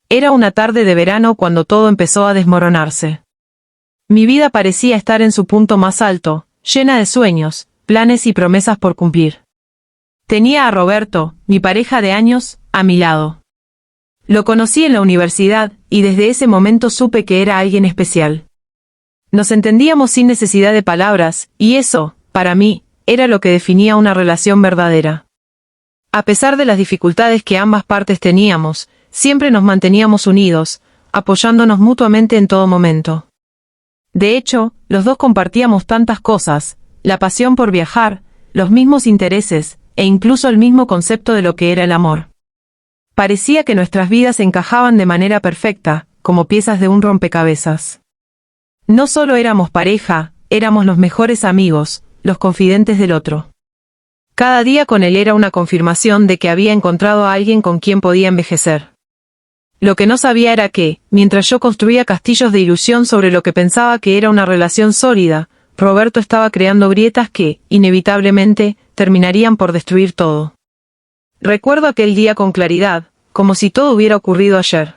Era una tarde de verano cuando todo empezó a desmoronarse. Mi vida parecía estar en su punto más alto, llena de sueños, planes y promesas por cumplir. Tenía a Roberto, mi pareja de años, a mi lado. Lo conocí en la universidad, y desde ese momento supe que era alguien especial. Nos entendíamos sin necesidad de palabras, y eso, para mí, era lo que definía una relación verdadera. A pesar de las dificultades que ambas partes teníamos, siempre nos manteníamos unidos, apoyándonos mutuamente en todo momento. De hecho, los dos compartíamos tantas cosas, la pasión por viajar, los mismos intereses, e incluso el mismo concepto de lo que era el amor. Parecía que nuestras vidas encajaban de manera perfecta, como piezas de un rompecabezas. No solo éramos pareja, éramos los mejores amigos, los confidentes del otro. Cada día con él era una confirmación de que había encontrado a alguien con quien podía envejecer. Lo que no sabía era que, mientras yo construía castillos de ilusión sobre lo que pensaba que era una relación sólida, Roberto estaba creando grietas que, inevitablemente, terminarían por destruir todo. Recuerdo aquel día con claridad, como si todo hubiera ocurrido ayer.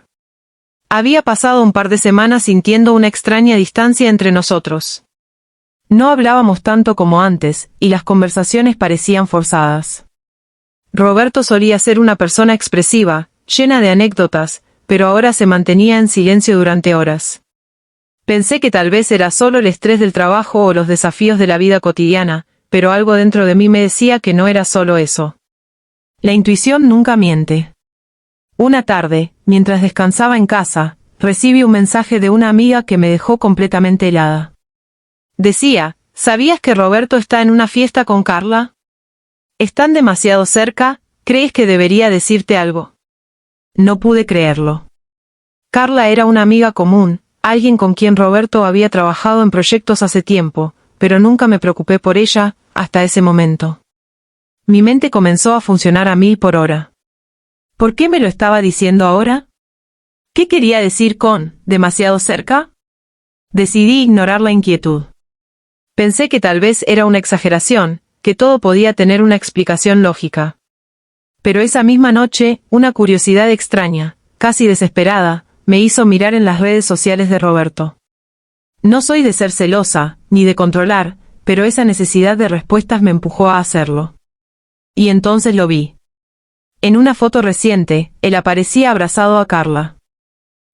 Había pasado un par de semanas sintiendo una extraña distancia entre nosotros. No hablábamos tanto como antes, y las conversaciones parecían forzadas. Roberto solía ser una persona expresiva, llena de anécdotas, pero ahora se mantenía en silencio durante horas. Pensé que tal vez era solo el estrés del trabajo o los desafíos de la vida cotidiana, pero algo dentro de mí me decía que no era solo eso. La intuición nunca miente. Una tarde, mientras descansaba en casa, recibí un mensaje de una amiga que me dejó completamente helada. Decía, ¿sabías que Roberto está en una fiesta con Carla? ¿Están demasiado cerca? ¿Crees que debería decirte algo? No pude creerlo. Carla era una amiga común, alguien con quien Roberto había trabajado en proyectos hace tiempo, pero nunca me preocupé por ella, hasta ese momento. Mi mente comenzó a funcionar a 1000 por hora. ¿Por qué me lo estaba diciendo ahora? ¿Qué quería decir con demasiado cerca? Decidí ignorar la inquietud. Pensé que tal vez era una exageración, que todo podía tener una explicación lógica. Pero esa misma noche, una curiosidad extraña, casi desesperada, me hizo mirar en las redes sociales de Roberto. No soy de ser celosa, ni de controlar, pero esa necesidad de respuestas me empujó a hacerlo. Y entonces lo vi. En una foto reciente, él aparecía abrazado a Carla.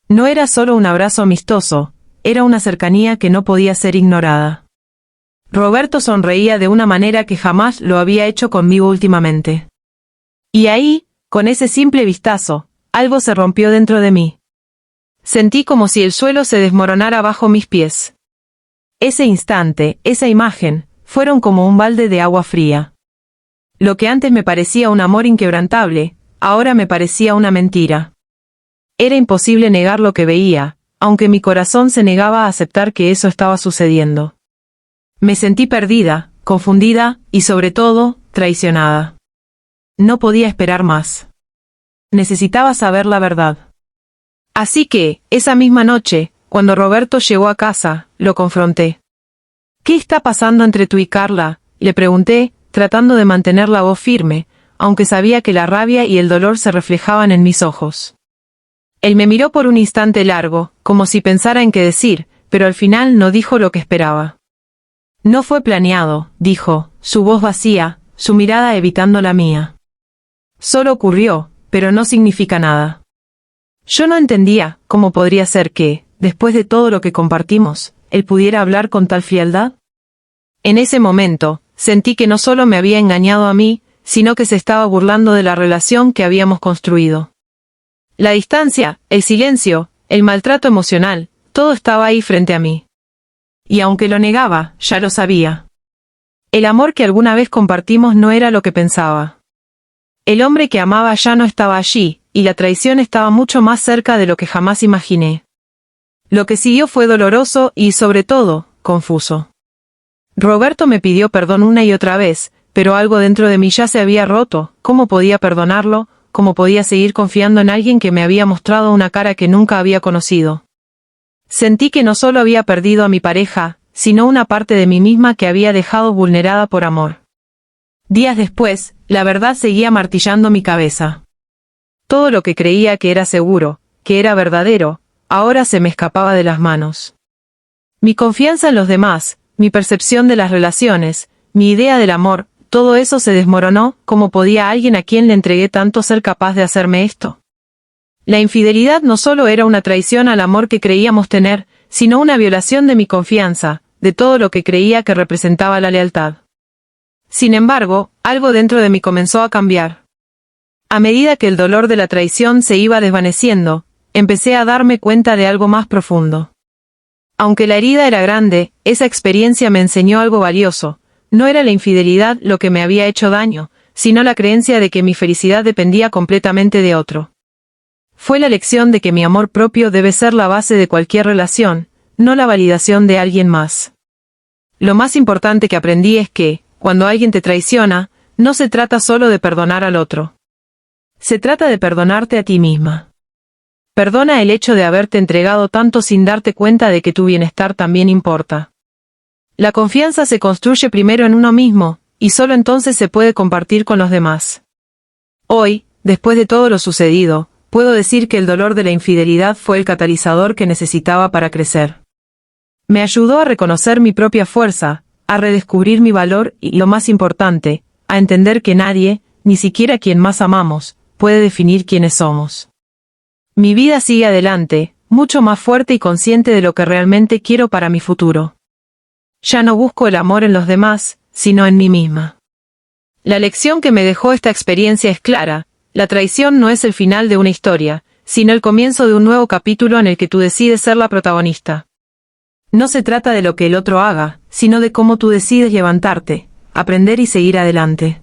No era solo un abrazo amistoso, era una cercanía que no podía ser ignorada. Roberto sonreía de una manera que jamás lo había hecho conmigo últimamente. Y ahí, con ese simple vistazo, algo se rompió dentro de mí. Sentí como si el suelo se desmoronara bajo mis pies. Ese instante, esa imagen, fueron como un balde de agua fría. Lo que antes me parecía un amor inquebrantable, ahora me parecía una mentira. Era imposible negar lo que veía, aunque mi corazón se negaba a aceptar que eso estaba sucediendo. Me sentí perdida, confundida, y sobre todo, traicionada. No podía esperar más. Necesitaba saber la verdad. Así que, esa misma noche, cuando Roberto llegó a casa, lo confronté. ¿Qué está pasando entre tú y Carla?, le pregunté, tratando de mantener la voz firme, aunque sabía que la rabia y el dolor se reflejaban en mis ojos. Él me miró por un instante largo, como si pensara en qué decir, pero al final no dijo lo que esperaba. No fue planeado, dijo, su voz vacía, su mirada evitando la mía. Solo ocurrió, pero no significa nada. Yo no entendía cómo podría ser que, después de todo lo que compartimos, él pudiera hablar con tal frialdad. En ese momento, sentí que no solo me había engañado a mí, sino que se estaba burlando de la relación que habíamos construido. La distancia, el silencio, el maltrato emocional, todo estaba ahí frente a mí. Y aunque lo negaba, ya lo sabía. El amor que alguna vez compartimos no era lo que pensaba. El hombre que amaba ya no estaba allí, y la traición estaba mucho más cerca de lo que jamás imaginé. Lo que siguió fue doloroso y, sobre todo, confuso. Roberto me pidió perdón una y otra vez, pero algo dentro de mí ya se había roto. ¿Cómo podía perdonarlo? ¿Cómo podía seguir confiando en alguien que me había mostrado una cara que nunca había conocido? Sentí que no solo había perdido a mi pareja, sino una parte de mí misma que había dejado vulnerada por amor. Días después, la verdad seguía martillando mi cabeza. Todo lo que creía que era seguro, que era verdadero, ahora se me escapaba de las manos. Mi confianza en los demás, mi percepción de las relaciones, mi idea del amor, todo eso se desmoronó. ¿Cómo podía alguien a quien le entregué tanto ser capaz de hacerme esto? La infidelidad no solo era una traición al amor que creíamos tener, sino una violación de mi confianza, de todo lo que creía que representaba la lealtad. Sin embargo, algo dentro de mí comenzó a cambiar. A medida que el dolor de la traición se iba desvaneciendo, empecé a darme cuenta de algo más profundo. Aunque la herida era grande, esa experiencia me enseñó algo valioso. No era la infidelidad lo que me había hecho daño, sino la creencia de que mi felicidad dependía completamente de otro. Fue la lección de que mi amor propio debe ser la base de cualquier relación, no la validación de alguien más. Lo más importante que aprendí es que, cuando alguien te traiciona, no se trata solo de perdonar al otro. Se trata de perdonarte a ti misma. Perdona el hecho de haberte entregado tanto sin darte cuenta de que tu bienestar también importa. La confianza se construye primero en uno mismo, y solo entonces se puede compartir con los demás. Hoy, después de todo lo sucedido, puedo decir que el dolor de la infidelidad fue el catalizador que necesitaba para crecer. Me ayudó a reconocer mi propia fuerza, a redescubrir mi valor y, lo más importante, a entender que nadie, ni siquiera quien más amamos, puede definir quiénes somos. Mi vida sigue adelante, mucho más fuerte y consciente de lo que realmente quiero para mi futuro. Ya no busco el amor en los demás, sino en mí misma. La lección que me dejó esta experiencia es clara: la traición no es el final de una historia, sino el comienzo de un nuevo capítulo en el que tú decides ser la protagonista. No se trata de lo que el otro haga, sino de cómo tú decides levantarte, aprender y seguir adelante.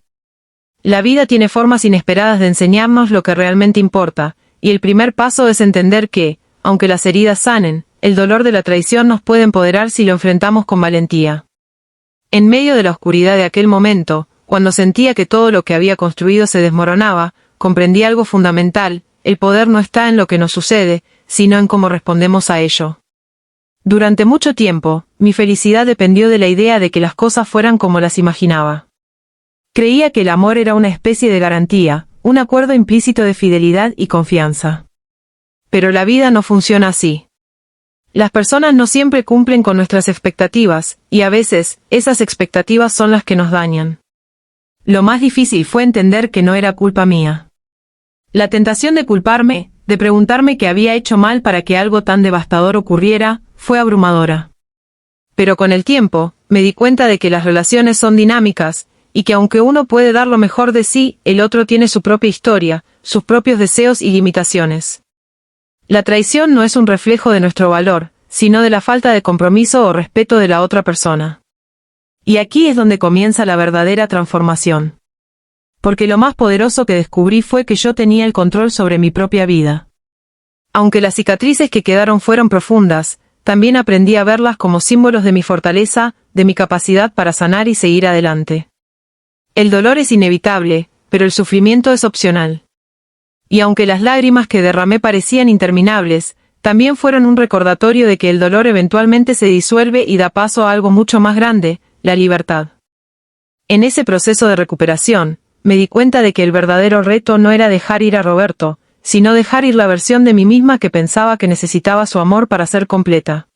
La vida tiene formas inesperadas de enseñarnos lo que realmente importa, y el primer paso es entender que, aunque las heridas sanen, el dolor de la traición nos puede empoderar si lo enfrentamos con valentía. En medio de la oscuridad de aquel momento, cuando sentía que todo lo que había construido se desmoronaba, comprendí algo fundamental: el poder no está en lo que nos sucede, sino en cómo respondemos a ello. Durante mucho tiempo, mi felicidad dependió de la idea de que las cosas fueran como las imaginaba. Creía que el amor era una especie de garantía, un acuerdo implícito de fidelidad y confianza. Pero la vida no funciona así. Las personas no siempre cumplen con nuestras expectativas, y a veces, esas expectativas son las que nos dañan. Lo más difícil fue entender que no era culpa mía. La tentación de culparme, de preguntarme qué había hecho mal para que algo tan devastador ocurriera, fue abrumadora. Pero con el tiempo, me di cuenta de que las relaciones son dinámicas, y que aunque uno puede dar lo mejor de sí, el otro tiene su propia historia, sus propios deseos y limitaciones. La traición no es un reflejo de nuestro valor, sino de la falta de compromiso o respeto de la otra persona. Y aquí es donde comienza la verdadera transformación. Porque lo más poderoso que descubrí fue que yo tenía el control sobre mi propia vida. Aunque las cicatrices que quedaron fueron profundas, también aprendí a verlas como símbolos de mi fortaleza, de mi capacidad para sanar y seguir adelante. El dolor es inevitable, pero el sufrimiento es opcional. Y aunque las lágrimas que derramé parecían interminables, también fueron un recordatorio de que el dolor eventualmente se disuelve y da paso a algo mucho más grande: la libertad. En ese proceso de recuperación, me di cuenta de que el verdadero reto no era dejar ir a Roberto, sino dejar ir la versión de mí misma que pensaba que necesitaba su amor para ser completa.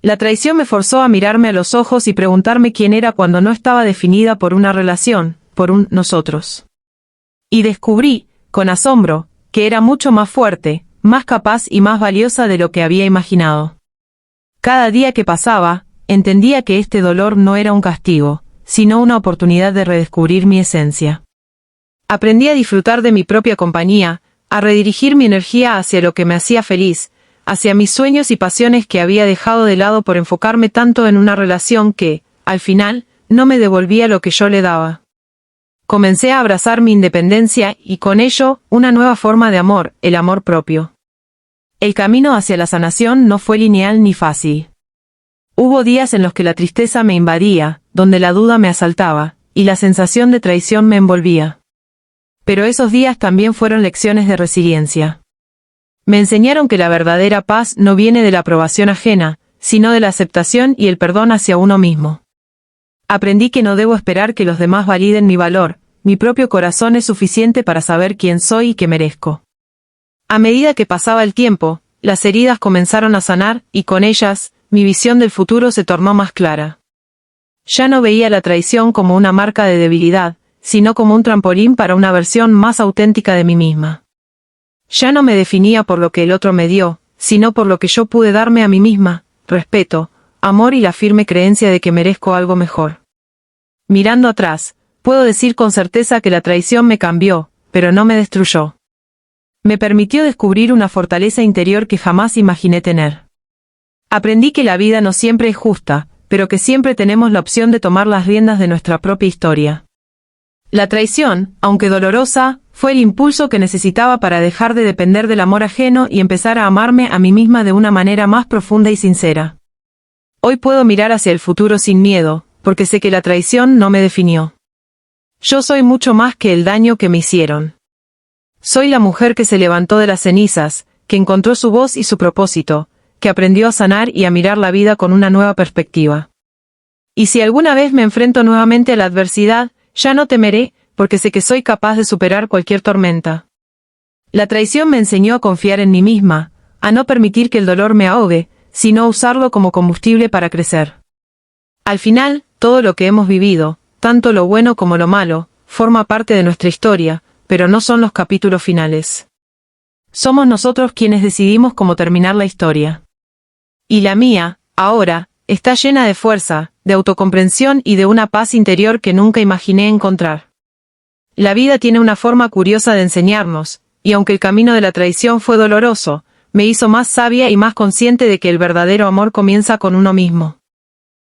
La traición me forzó a mirarme a los ojos y preguntarme quién era cuando no estaba definida por una relación, por un nosotros. Y descubrí, con asombro, que era mucho más fuerte, más capaz y más valiosa de lo que había imaginado. Cada día que pasaba, entendía que este dolor no era un castigo, sino una oportunidad de redescubrir mi esencia. Aprendí a disfrutar de mi propia compañía, a redirigir mi energía hacia lo que me hacía feliz, hacia mis sueños y pasiones que había dejado de lado por enfocarme tanto en una relación que, al final, no me devolvía lo que yo le daba. Comencé a abrazar mi independencia y, con ello, una nueva forma de amor, el amor propio. El camino hacia la sanación no fue lineal ni fácil. Hubo días en los que la tristeza me invadía, donde la duda me asaltaba, y la sensación de traición me envolvía. Pero esos días también fueron lecciones de resiliencia. Me enseñaron que la verdadera paz no viene de la aprobación ajena, sino de la aceptación y el perdón hacia uno mismo. Aprendí que no debo esperar que los demás validen mi valor, mi propio corazón es suficiente para saber quién soy y qué merezco. A medida que pasaba el tiempo, las heridas comenzaron a sanar, y con ellas, mi visión del futuro se tornó más clara. Ya no veía la traición como una marca de debilidad, sino como un trampolín para una versión más auténtica de mí misma. Ya no me definía por lo que el otro me dio, sino por lo que yo pude darme a mí misma: respeto, amor y la firme creencia de que merezco algo mejor. Mirando atrás, puedo decir con certeza que la traición me cambió, pero no me destruyó. Me permitió descubrir una fortaleza interior que jamás imaginé tener. Aprendí que la vida no siempre es justa, pero que siempre tenemos la opción de tomar las riendas de nuestra propia historia. La traición, aunque dolorosa, fue el impulso que necesitaba para dejar de depender del amor ajeno y empezar a amarme a mí misma de una manera más profunda y sincera. Hoy puedo mirar hacia el futuro sin miedo, porque sé que la traición no me definió. Yo soy mucho más que el daño que me hicieron. Soy la mujer que se levantó de las cenizas, que encontró su voz y su propósito, que aprendió a sanar y a mirar la vida con una nueva perspectiva. Y si alguna vez me enfrento nuevamente a la adversidad, ya no temeré, porque sé que soy capaz de superar cualquier tormenta. La traición me enseñó a confiar en mí misma, a no permitir que el dolor me ahogue, sino a usarlo como combustible para crecer. Al final, todo lo que hemos vivido, tanto lo bueno como lo malo, forma parte de nuestra historia, pero no son los capítulos finales. Somos nosotros quienes decidimos cómo terminar la historia. Y la mía, ahora, está llena de fuerza, de autocomprensión y de una paz interior que nunca imaginé encontrar. La vida tiene una forma curiosa de enseñarnos, y aunque el camino de la traición fue doloroso, me hizo más sabia y más consciente de que el verdadero amor comienza con uno mismo.